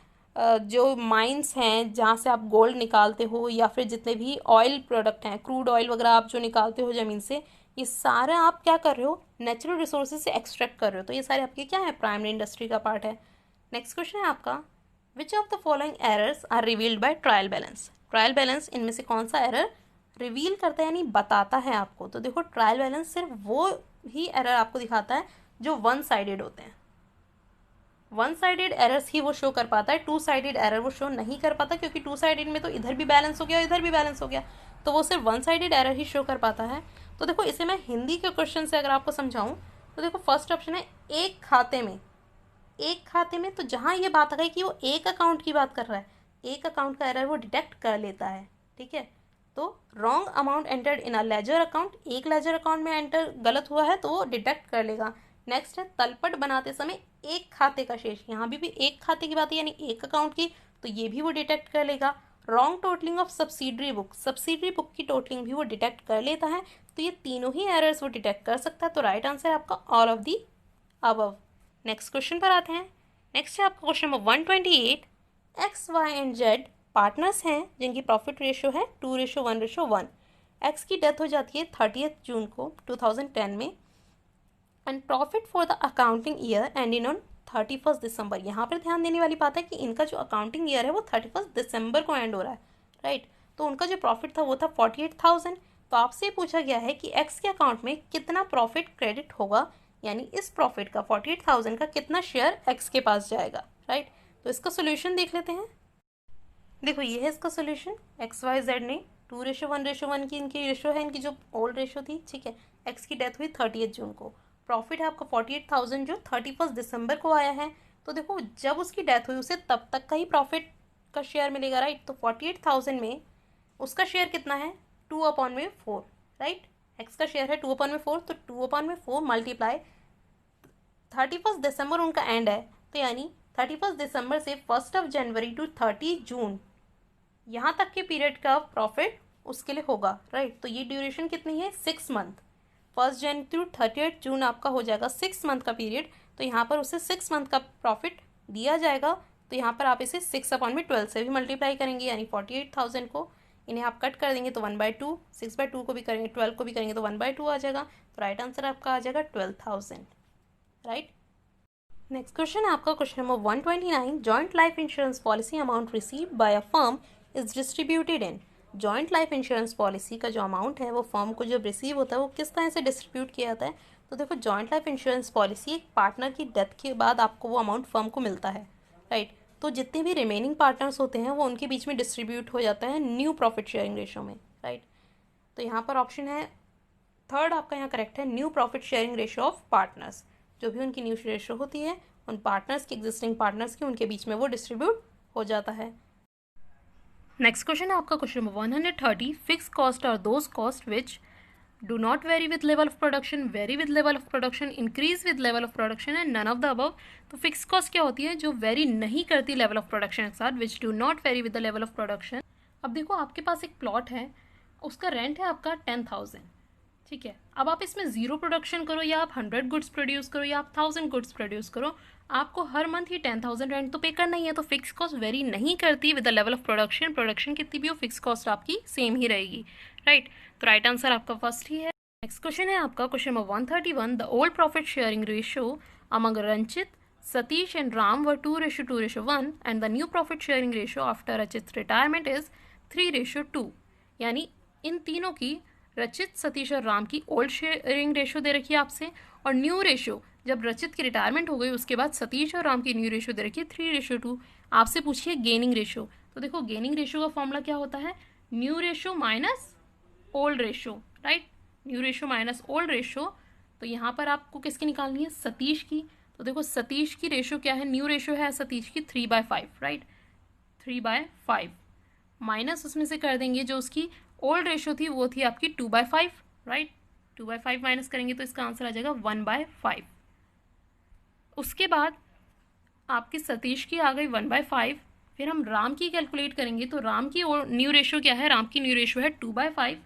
जो माइंस हैं जहाँ से आप गोल्ड निकालते हो, या फिर जितने भी ऑयल प्रोडक्ट हैं, क्रूड ऑयल वगैरह आप जो निकालते हो ज़मीन से, ये सारा आप क्या कर रहे हो? नेचुरल रिसोर्सेज से एक्सट्रैक्ट कर रहे हो, तो ये सारे आपके क्या है? प्राइमरी इंडस्ट्री का पार्ट है। नेक्स्ट क्वेश्चन है आपका which of the following errors are revealed by trial balance. Trial balance इनमें से कौन सा एरर रिवील करता है यानी बताता है आपको? तो देखो ट्रायल बैलेंस सिर्फ वो ही एरर आपको दिखाता है जो वन साइडेड होते हैं। वन साइडेड एरर्स ही वो शो कर पाता है, टू साइडेड एरर वो शो नहीं कर पाता, क्योंकि टू साइडेड में तो इधर भी बैलेंस हो गया इधर भी बैलेंस हो गया, तो वो सिर्फ वन साइडेड एरर ही शो कर पाता है। तो देखो इसे मैं हिंदी के क्वेश्चन से अगर आपको समझाऊं तो देखो फर्स्ट ऑप्शन है एक खाते में। एक खाते में तो जहाँ ये बात आ गई कि वो एक अकाउंट की बात कर रहा है, एक अकाउंट का एरर वो डिटेक्ट कर लेता है, ठीक है। तो wrong amount entered in a ledger account, एक लेजर अकाउंट में एंटर गलत हुआ है तो वो डिटेक्ट कर लेगा। नेक्स्ट है तलपट बनाते समय एक खाते का शेष, यहाँ भी एक खाते की बात है यानी एक अकाउंट की, तो ये भी वो डिटेक्ट कर लेगा। Wrong totalling of subsidiary book, subsidiary book की टोटलिंग भी वो डिटेक्ट कर लेता है, तो ये तीनों ही एरर्स वो डिटेक्ट कर सकता है। तो राइट आंसर है आपका all of the above. Next question पर आते हैं। नेक्स्ट है आपका question number 128, X Y and Z partners हैं जिनकी प्रॉफिट रेशियो है 2:1:1। एक्स की डेथ हो जाती है 30 जून को 2010 में, and profit for the accounting year ending on 31 दिसंबर। यहाँ पर ध्यान देने वाली बात है कि इनका जो अकाउंटिंग ईयर है वो 31 दिसंबर को एंड हो रहा है, राइट। तो उनका जो प्रॉफिट था वो था 48,000। तो आपसे पूछा गया है कि एक्स के अकाउंट में कितना प्रॉफिट क्रेडिट होगा, यानी इस प्रॉफिट का 48,000 का कितना शेयर एक्स के पास जाएगा, राइट। तो इसका सोल्यूशन देख लेते हैं। देखो ये है इसका सोल्यूशन, एक्स वाई जेड ने 2:1:1 की इनकी रेशो है, इनकी जो ओल्ड रेशो थी, ठीक है। एक्स की डेथ हुई 30 जून को, प्रॉफिट है आपका 48,000 जो 31 दिसंबर को आया है। तो देखो जब उसकी डेथ हुई उसे तब तक का ही प्रॉफिट का शेयर मिलेगा, राइट। तो 48,000 में उसका शेयर कितना है, 2/4, राइट। एक्स का शेयर है 2/4, तो 2/4 मल्टीप्लाई 31 दिसंबर उनका एंड है, तो यानी 31 दिसंबर से 1 जनवरी टू 30 जून यहाँ तक के पीरियड का प्रॉफिट उसके लिए होगा, राइट। तो ये ड्यूरेशन कितनी है, 6 मंथ। 1 जनवरी टू 30 जून आपका हो जाएगा 6 मंथ का पीरियड, तो यहाँ पर उसे 6 मंथ का प्रॉफिट दिया जाएगा। तो यहाँ पर आप इसे 6/12 से भी मल्टीप्लाई करेंगे, यानी 48,000 को इन्हें आप कट कर देंगे तो 1/2, 6/2 को भी करेंगे, 12 को भी करेंगे तो 1/2 आ जाएगा। तो राइट आंसर आपका आ जाएगा 12,000, राइट। नेक्स्ट क्वेश्चन है आपका question number 129, joint life insurance policy amount received by a firm is distributed in. Joint life insurance policy का जो अमाउंट है वो फर्म को जब रिसीव होता है वो किस तरह से डिस्ट्रीब्यूट किया जाता है। तो देखो जॉइंट लाइफ इंश्योरेंस पॉलिसी एक पार्टनर की डेथ के बाद आपको वो अमाउंट फर्म को मिलता है, राइट। तो जितने भी रिमेनिंग पार्टनर्स होते हैं वो उनके बीच में डिस्ट्रीब्यूट हो जाता है न्यू प्रॉफिट शेयरिंग रेशो में, राइट। तो यहाँ पर ऑप्शन है थर्ड आपका यहाँ करेक्ट है, new profit sharing ratio of partners. जो भी उनकी न्यू रेशो होती है उन पार्टनर्स की, एग्जिस्टिंग पार्टनर्स की, उनके बीच में वो डिस्ट्रीब्यूट हो जाता है। नेक्स्ट क्वेश्चन है आपका question number 130, fix cost are those cost which do not vary with level of production, vary with level of production, increase with level of production and none of the above. तो fix cost क्या होती है, जो very नहीं करती level of production के साथ, विच do not vary with the level of production. अब देखो आपके पास एक प्लॉट है, उसका रेंट है आपका 10,000, ठीक है। अब आप इसमें 0 प्रोडक्शन करो या आप 100 गुड्स प्रोड्यूस करो या आप 1000 गुड्स प्रोड्यूस करो, आपको हर मंथ ही 10,000 रेंट तो पे करना ही है। तो फिक्स कॉस्ट वेरी नहीं करती with the level of production, production कितनी भी हो फिक्स कॉस्ट आपकी सेम ही रहेगी, राइट। तो राइट आंसर आपका फर्स्ट ही है। नेक्स्ट क्वेश्चन है आपका question number 131, the old profit sharing ratio among Ranchit, Satish and Ram were 2:2:1 and the new profit sharing ratio after Rachit retirement is 3:2। यानी इन तीनों की, रचित, सतीश और राम की ओल्ड शेयरिंग रेशो दे रखी है आपसे, और न्यू रेशो जब रचित की रिटायरमेंट हो गई उसके बाद सतीश और राम की न्यू रेशो दे रखी है 3:2। आपसे पूछिए गेनिंग रेशो। तो देखो गेनिंग रेशो का फॉर्मूला क्या होता है, new ratio minus old ratio, right. New ratio minus old ratio. तो यहाँ पर आपको किसकी निकालनी है, सतीश की। तो देखो सतीश की रेशो क्या है, न्यू रेशो है सतीश की 3/5, राइट। 3/5 माइनस उसमें से कर देंगे जो उसकी ओल्ड रेशो थी वो थी आपकी 2/5, राइट। 2/5 माइनस करेंगे तो इसका आंसर आ जाएगा 1/5। उसके बाद आपकी सतीश की आ गई 1/5, फिर हम राम की कैलकुलेट करेंगे तो राम की न्यू रेशो क्या है, राम की न्यू रेशो है 2/5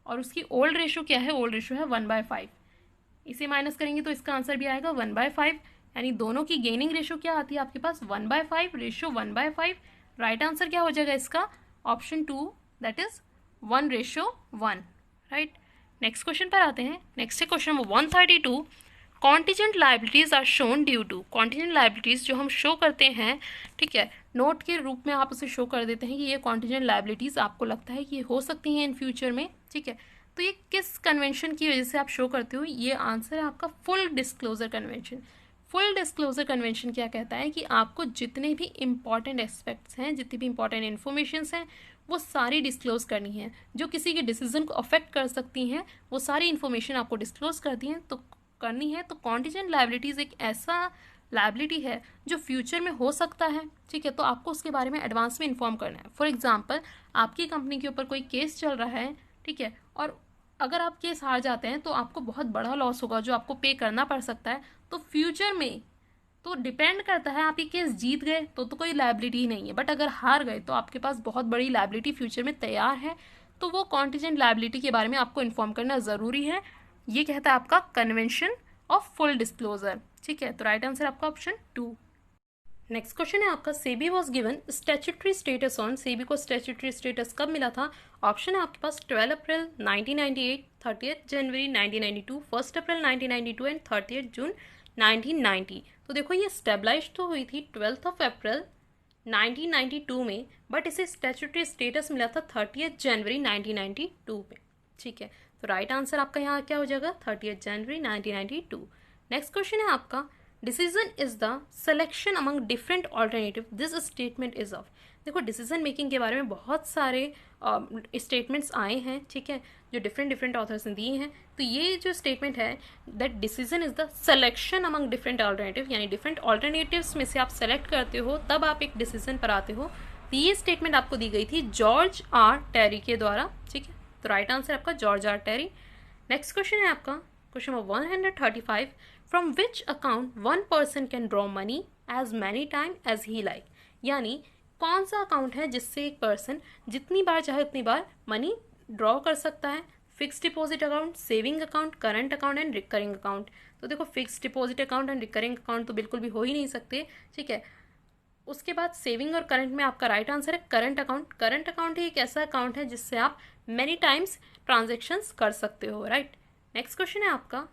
और उसकी ओल्ड रेशो क्या है, ओल्ड रेशो है 1/5। इसे माइनस करेंगे तो इसका आंसर भी आएगा 1/5, यानी दोनों की गेनिंग रेशो क्या आती है आपके पास 1/5 रेशो 1/5। राइट आंसर क्या हो जाएगा इसका, option 2 that is 1:1, right. Next question पर आते हैं। नेक्स्ट है question number 132, contingent liabilities are shown due to. Contingent liabilities जो हम शो करते हैं, ठीक है, नोट के रूप में आप उसे शो कर देते हैं कि ये कॉन्टीजेंट लाइबिलिटीज आपको लगता है कि ये हो सकती हैं इन फ्यूचर में, ठीक है। तो ये किस कन्वेंशन की वजह से आप शो करते हो, ये आंसर है आपका full disclosure convention. Full disclosure convention क्या कहता है कि आपको जितने भी इंपॉर्टेंट एस्पेक्ट्स हैं, जितनी भी इंपॉर्टेंट इन्फॉर्मेशंस हैं वो सारी डिस्क्लोज करनी है, जो किसी के डिसीजन को अफेक्ट कर सकती हैं वो सारी इन्फॉर्मेशन आपको डिस्क्लोज करती हैं तो करनी है। तो कॉन्टीजेंट लायबिलिटीज़ एक ऐसा लायबिलिटी है जो फ्यूचर में हो सकता है, ठीक है। तो आपको उसके बारे में एडवांस में इन्फॉर्म करना है। फॉर एग्जांपल आपकी कंपनी के ऊपर कोई केस चल रहा है, ठीक है, और अगर आप केस हार जाते हैं तो आपको बहुत बड़ा लॉस होगा जो आपको पे करना पड़ सकता है। तो फ्यूचर में तो डिपेंड करता है, आप ये केस जीत गए तो कोई लायबिलिटी ही नहीं है, बट अगर हार गए तो आपके पास बहुत बड़ी लायबिलिटी फ्यूचर में तैयार है। तो वो कॉन्टीजेंट लायबिलिटी के बारे में आपको इन्फॉर्म करना ज़रूरी है। ये कहता है आपका कन्वेंशन ऑफ फुल डिस्क्लोजर, ठीक है। तो राइट आंसर आपका ऑप्शन 2। नेक्स्ट क्वेश्चन है आपका, SEBI was given statutory status on. SEBI को स्टैट्यूटरी स्टेटस कब मिला था, ऑप्शन है आपके पास 12 अप्रैल 1998, 30 जनवरी 1992, 1 अप्रैल 1992 एंड 30 जून 1990। तो देखो ये स्टेबलाइज तो हुई थी 12 अप्रैल 1992 में, बट इसे स्टैट्यूटरी स्टेटस मिला था 30 जनवरी 1992 में, ठीक है। तो राइट आंसर आपका यहाँ क्या हो जाएगा 30 जनवरी 1992। नेक्स्ट क्वेश्चन है आपका, decision is the selection among different alternative this statement is of. देखो डिसीजन मेकिंग के बारे में बहुत सारे स्टेटमेंट्स आए हैं, ठीक है, जो डिफरेंट ऑथर्स ने दिए हैं। तो ये जो स्टेटमेंट है that decision is the selection among different alternative, यानी डिफरेंट ऑल्टरनेटिव्स में से आप सेलेक्ट करते हो तब आप एक डिसीजन पर आते हो। तो ये स्टेटमेंट आपको दी गई थी जॉर्ज आर टेरी के द्वारा, ठीक है। तो राइट आंसर आपका George R Terry. Next question है आपका question number 135, from which account one person can draw money as many time as he like, यानी कौन सा अकाउंट है जिससे एक पर्सन जितनी बार चाहे उतनी बार मनी ड्रॉ कर सकता है। Fix deposit account, saving account, current account and recurring account. तो देखो fix deposit account and recurring account तो बिल्कुल भी हो ही नहीं सकते, ठीक है। उसके बाद सेविंग और करंट में आपका राइट आंसर है करंट अकाउंट। करंट अकाउंट ही एक ऐसा अकाउंट है जिससे आप मेनी टाइम्स ट्रांजेक्शंस कर सकते हो, राइट। नेक्स्ट क्वेश्चन है आपका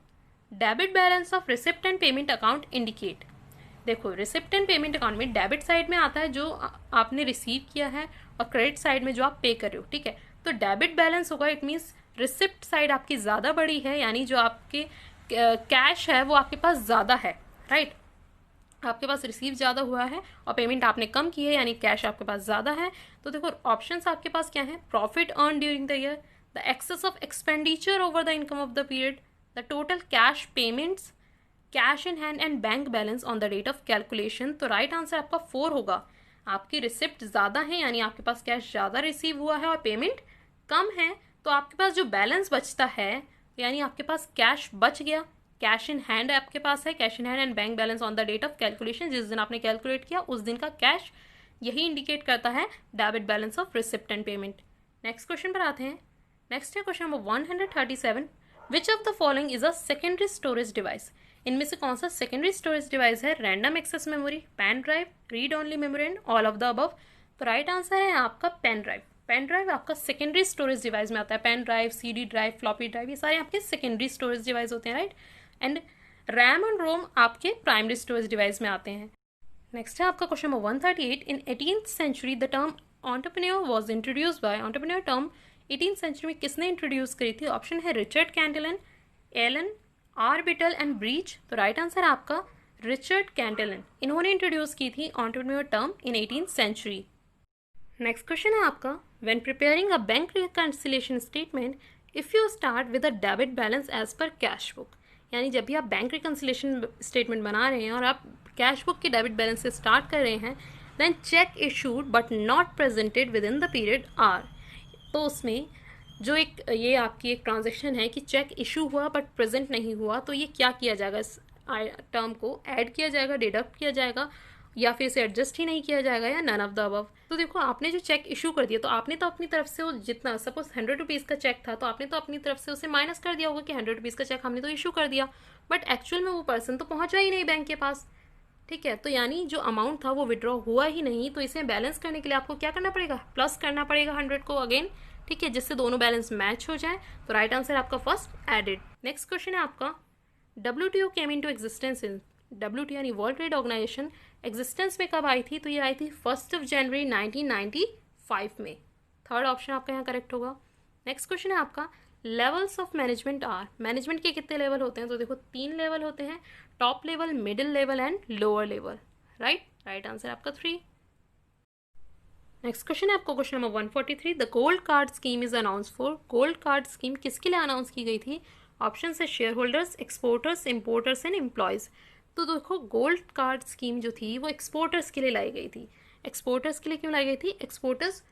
debit balance of receipt and payment account indicate. देखो रिसिप्ट एंड पेमेंट अकाउंट में डेबिट साइड में आता है जो आपने रिसीव किया है और क्रेडिट साइड में जो आप पे कर रहे हो, ठीक है। तो डेबिट बैलेंस होगा, इट मीन्स रिसिप्ट साइड आपकी ज़्यादा बड़ी है, यानी जो आपके कैश है वो आपके पास ज़्यादा है, राइट। आपके पास रिसीव ज़्यादा हुआ है और पेमेंट आपने कम की है, यानी कैश आपके पास ज़्यादा है। तो देखो ऑप्शंस आपके पास क्या है, profit earn during the year, the excess of expenditure over the income of the period, the total cash payments, cash in hand and bank balance on the date of calculation. तो right answer आपका 4 होगा। आपकी receipt ज़्यादा है यानी आपके पास cash ज़्यादा receive हुआ है और पेमेंट कम है, तो आपके पास जो बैलेंस बचता है यानी आपके पास कैश बच गया। कैश इन हैंड आपके पास है, cash in hand and bank balance on the date of calculation, जिस दिन आपने कैलकुलेट किया उस दिन का कैश, यही इंडिकेट करता है debit balance of receipt and payment. Next question पर आते हैं। नेक्स्ट है question number 137, which of the following is a secondary storage device. इनमें से कौन सा सेकेंडरी स्टोरेज डिवाइस है, random access memory, pen drive, read only memory and all of the above. तो राइट आंसर है आपका पेन ड्राइव। पेन ड्राइव आपका secondary storage device में आता है। Pen drive, CD drive, floppy drive, ये सारे आपके सेकेंडरी स्टोरेज डिवाइस होते हैं, राइट। एंड रैम एंड रोम आपके प्राइमरी स्टोरेज डिवाइस में आते हैं। नेक्स्ट है आपका question number 138, in 18th century the term entrepreneur was introduced by. Entrepreneur term 18th century में किसने इंट्रोड्यूस करी थी। ऑप्शन है Richard Cantillon, Alan Arbital and Breach. तो राइट आंसर आपका रिचर्ड कैंटलन, इन्होंने इंट्रोड्यूस की थी entrepreneur term in 18th century. Next question है आपका, when preparing a bank reconciliation statement if you start with a debit balance as per cash book, यानी जब भी आप बैंक रिकंसिलिएशन स्टेटमेंट बना रहे हैं और आप कैश बुक के डेबिट बैलेंस से स्टार्ट कर रहे हैं, then cheque issued but not presented within the period are. तो उसमें जो एक ये आपकी एक ट्रांजेक्शन है कि चेक इशू हुआ बट प्रेजेंट नहीं हुआ, तो ये क्या किया जाएगा, इस टर्म को ऐड किया जाएगा, डिडक्ट किया जाएगा, या फिर इसे एडजस्ट ही नहीं किया जाएगा, या नन ऑफ द अबव। तो देखो आपने जो चेक इशू कर दिया तो आपने तो अपनी तरफ से वो जितना, सपोज 100 रुपीज़ का चेक था तो आपने तो अपनी तरफ से उसे माइनस कर दिया होगा कि 100 रुपीज़ का चेक हमने तो इशू कर दिया, बट एक्चुअल में वो पर्सन तो पहुंचा ही नहीं बैंक के पास, ठीक है। तो यानी जो अमाउंट था वो विड्रॉ हुआ ही नहीं, तो इसे बैलेंस करने के लिए आपको क्या करना पड़ेगा, प्लस करना पड़ेगा 100 को अगेन, ठीक है, जिससे दोनों बैलेंस मैच हो जाए। तो राइट आंसर आपका फर्स्ट एडेड। नेक्स्ट क्वेश्चन है आपका, WTO came into existence in. WTO यानी वर्ल्ड ट्रेड ऑर्गेनाइजेशन एग्जिस्टेंस में कब आई थी, तो ये आई थी 1 जनवरी 1995 में। थर्ड ऑप्शन आपका यहाँ करेक्ट होगा। नेक्स्ट क्वेश्चन है आपका, levels of management are. Management के कितने लेवल होते हैं, तो देखो 3 लेवल होते हैं, top level, middle level and lower level, right answer आपका 3। नेक्स्ट क्वेश्चन है आपको question number 143, the gold card scheme is announce for. Gold card scheme किसके लिए अनाउंस की गई थी। ऑप्शन है share holders, exporters, importers and employees. तो देखो गोल्ड कार्ड स्कीम जो थी वो एक्सपोर्टर्स के लिए लाई गई थी। एक्सपोर्टर्स के लिए क्यों लाई गई थी, एक्सपोर्टर्स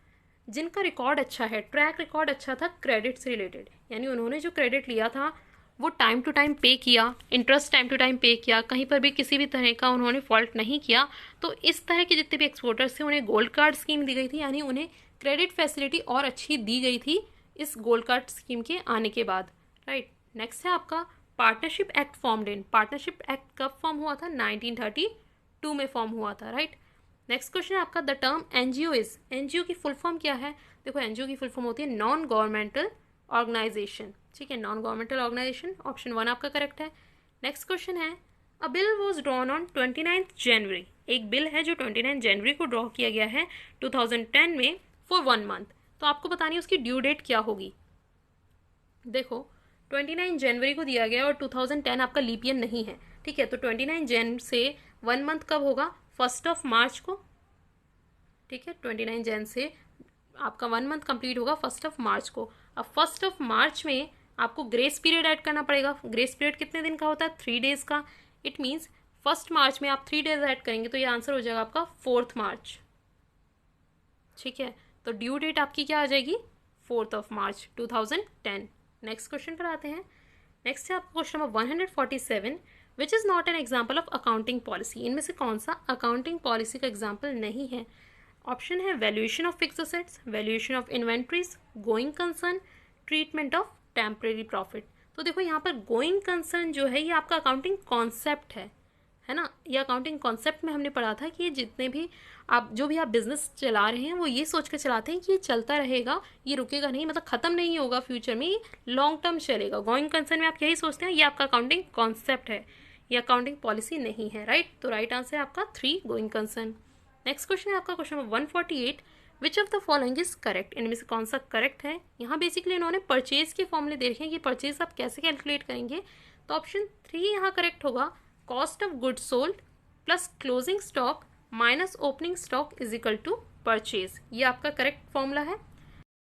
जिनका रिकॉर्ड अच्छा है, ट्रैक रिकॉर्ड अच्छा था क्रेडिट से रिलेटेड, यानी उन्होंने जो क्रेडिट लिया था वो टाइम टू टाइम पे किया, इंटरेस्ट टाइम टू टाइम पे किया, कहीं पर भी किसी भी तरह का उन्होंने फॉल्ट नहीं किया। तो इस तरह के जितने भी एक्सपोर्टर्स थे उन्हें गोल्ड कार्ड स्कीम दी गई थी, यानी उन्हें क्रेडिट फैसिलिटी और अच्छी दी गई थी इस गोल्ड कार्ड स्कीम के आने के बाद, राइट। नेक्स्ट है आपका, partnership act formed in. Partnership act कब फॉर्म हुआ था, 1932 में फॉर्म हुआ था, राइट। नेक्स्ट क्वेश्चन है आपका, the term NGO is. NGO की फुल फॉर्म क्या है, देखो एनजीओ की फुल फॉर्म होती है नॉन गवर्नमेंटल ऑर्गेनाइजेशन, ठीक है, नॉन गवर्नमेंटल ऑर्गेनाइजेशन। ऑप्शन 1 आपका करेक्ट है। नेक्स्ट क्वेश्चन है, अ बिल वॉज ड्रॉन ऑन 29 जनवरी। एक बिल है जो 29 जनवरी को ड्रॉ किया गया है 2010 में फॉर 1 मंथ। तो आपको बतानी है उसकी ड्यू डेट क्या होगी। देखो 29 जनवरी को दिया गया और 2010 आपका लीप ईयर नहीं है, ठीक है। तो 29 जन से 1 मंथ कब होगा? 1 मार्च को, ठीक है। 29 जन से आपका 1 मंथ कंप्लीट होगा 1 मार्च को। अब 1 मार्च में आपको ग्रेस पीरियड ऐड करना पड़ेगा। ग्रेस पीरियड कितने दिन का होता है? 3 डेज का। इट मीन्स 1 मार्च में आप 3 डेज ऐड करेंगे तो ये आंसर हो जाएगा आपका 4 मार्च, ठीक है। तो ड्यू डेट आपकी क्या आ जाएगी? 4 मार्च 2010। नेक्स्ट क्वेश्चन पर आते हैं। नेक्स्ट है आपका question number 147, which is not an example of accounting policy. इनमें से कौन सा अकाउंटिंग पॉलिसी का एग्जाम्पल नहीं है? ऑप्शन है valuation of fix assets, valuation of inventories, going concern, treatment of temporary profit. तो देखो यहाँ पर गोइंग कंसर्न जो है ये आपका अकाउंटिंग कॉन्सेप्ट है ना। ये अकाउंटिंग कॉन्सेप्ट में हमने पढ़ा था कि ये जितने भी आप जो भी आप बिजनेस चला रहे हैं वो ये सोच कर चलाते हैं कि ये चलता रहेगा, ये रुकेगा नहीं, मतलब खत्म नहीं होगा फ्यूचर में, ये लॉन्ग टर्म चलेगा। गोइंग कंसर्न में आप यही सोचते हैं, ये आपका अकाउंटिंग कॉन्सेप्ट है, ये अकाउंटिंग पॉलिसी नहीं है, राइट। तो राइट आंसर है आपका 3 गोइंग कंसर्न। नेक्स्ट क्वेश्चन है आपका question number 148, which of the following is correct. इनमें से कौन सा करेक्ट है? यहाँ बेसिकली इन्होंने परचेज के फॉर्मूले दे रखे हैं कि परचेज आप कैसे कैलकुलेट करेंगे। तो ऑप्शन 3 यहाँ करेक्ट होगा, cost of goods sold plus closing stock minus opening stock is equal to purchase. ये आपका करेक्ट फॉर्मूला है।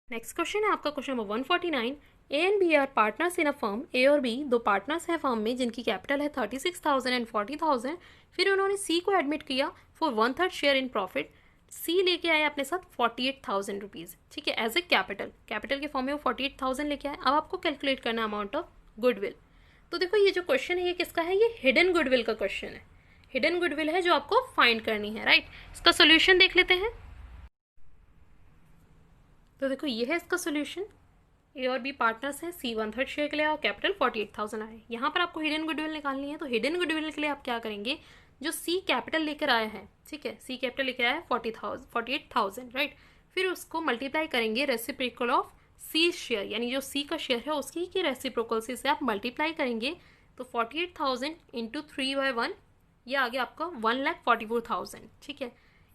नेक्स्ट क्वेश्चन है आपका question number 149, A and B are partners in a firm. A और B दो partners हैं firm में जिनकी कैपिटल है 36,000 एंड 40,000। फिर उन्होंने सी को एडमिट किया फॉर 1/3 शेयर इन प्रॉफिट। सी लेके आए अपने साथ 48,000 रुपीज़, ठीक है, एज ए कैपिटल के फॉर्म में वो 48,000 लेके आए। अब आपको कैलकुलेट करना अमाउंट ऑफ गुडविल। तो देखो ये जो क्वेश्चन है ये किसका है? ये हिडन गुडविल का क्वेश्चन है। हिडन गुडविल है जो आपको फाइंड करनी है, राइट। इसका सोल्यूशन देख लेते हैं। तो देखो ये है इसका सोल्यूशन। ए और बी पार्टनर्स हैं, सी 1/3 शेयर के लिए और कैपिटल 48,000 आए। यहाँ पर आपको हिडन गुडविल निकालनी है। तो हिडन गुडविल के लिए आप क्या करेंगे? जो सी कैपिटल लेकर आया है, ठीक है, सी कैपिटल लेकर आया है 48,000, राइट। फिर उसको मल्टीप्लाई करेंगे रेसिप्रोकल ऑफ सी शेयर, यानी जो सी का शेयर है उसकी की रेसिप्रोकल से आप मल्टीप्लाई करेंगे। तो 48,000 इंटू 3/1, ये आ गया आपका 1,44,000, ठीक है।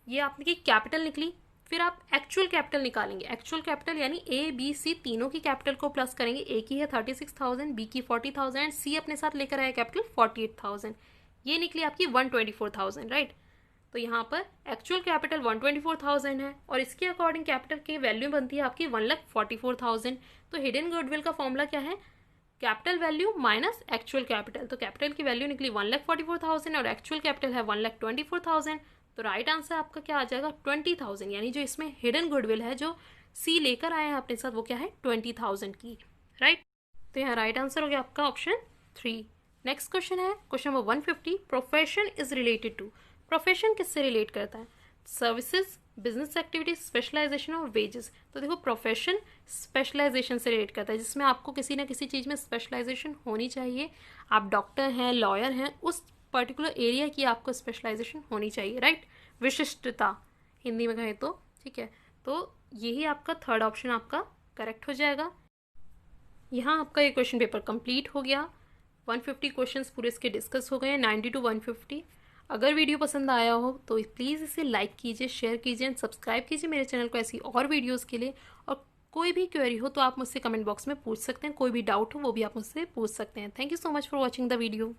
ये आपकी कैपिटल निकली। फिर आप एक्चुअल कैपिटल निकालेंगे। एक्चुअल कैपिटल यानी ए बी सी तीनों की कैपिटल को प्लस करेंगे। ए की है 36,000, बी की 40,000 एंड सी अपने साथ लेकर आया कैपिटल 48,000। ये निकली आपकी 124,000, राइट। तो यहाँ पर एक्चुअल कैपिटल 124,000 है और इसके अकॉर्डिंग कैपिटल की वैल्यू बनती है आपकी 1,44,000। तो हिडन गुडविल का फॉर्मूला क्या है? Capital value minus actual capital. तो कैपिटल की वैल्यू निकली 1,44,000 और एक्चुअल कैपिटल है 1,24,000। तो राइट आंसर आपका क्या आ जाएगा? 20,000, यानी जो इसमें हिडन गुडविल है जो सी लेकर आए हैं अपने साथ वो क्या है? 20,000 की, राइट। तो यहाँ राइट आंसर हो गया आपका ऑप्शन 3। नेक्स्ट क्वेश्चन है question number 150, profession is related to. Profession किससे रिलेट करता है? सर्विसेज, बिजनेस एक्टिविटीज, स्पेशलाइजेशन और वेजेस। तो देखो प्रोफेशन स्पेशलाइजेशन से रिलेट करता है, जिसमें आपको किसी ना किसी चीज़ में स्पेशलाइजेशन होनी चाहिए। आप डॉक्टर हैं, लॉयर हैं, उस पर्टिकुलर एरिया की आपको स्पेशलाइजेशन होनी चाहिए, राइट। विशिष्टता हिंदी में कहें तो, ठीक है। तो यही आपका थर्ड ऑप्शन आपका करेक्ट हो जाएगा। यहाँ आपका ये क्वेश्चन पेपर कंप्लीट हो गया। 150 क्वेश्चंस पूरे इसके डिस्कस हो गए हैं, 90 to 150। अगर वीडियो पसंद आया हो तो प्लीज़ इसे लाइक कीजिए, शेयर कीजिए एंड सब्सक्राइब कीजिए मेरे चैनल को ऐसी और वीडियोस के लिए। और कोई भी क्वेरी हो तो आप मुझसे कमेंट बॉक्स में पूछ सकते हैं, कोई भी डाउट हो वो भी आप मुझसे पूछ सकते हैं। Thank you so much for watching the video.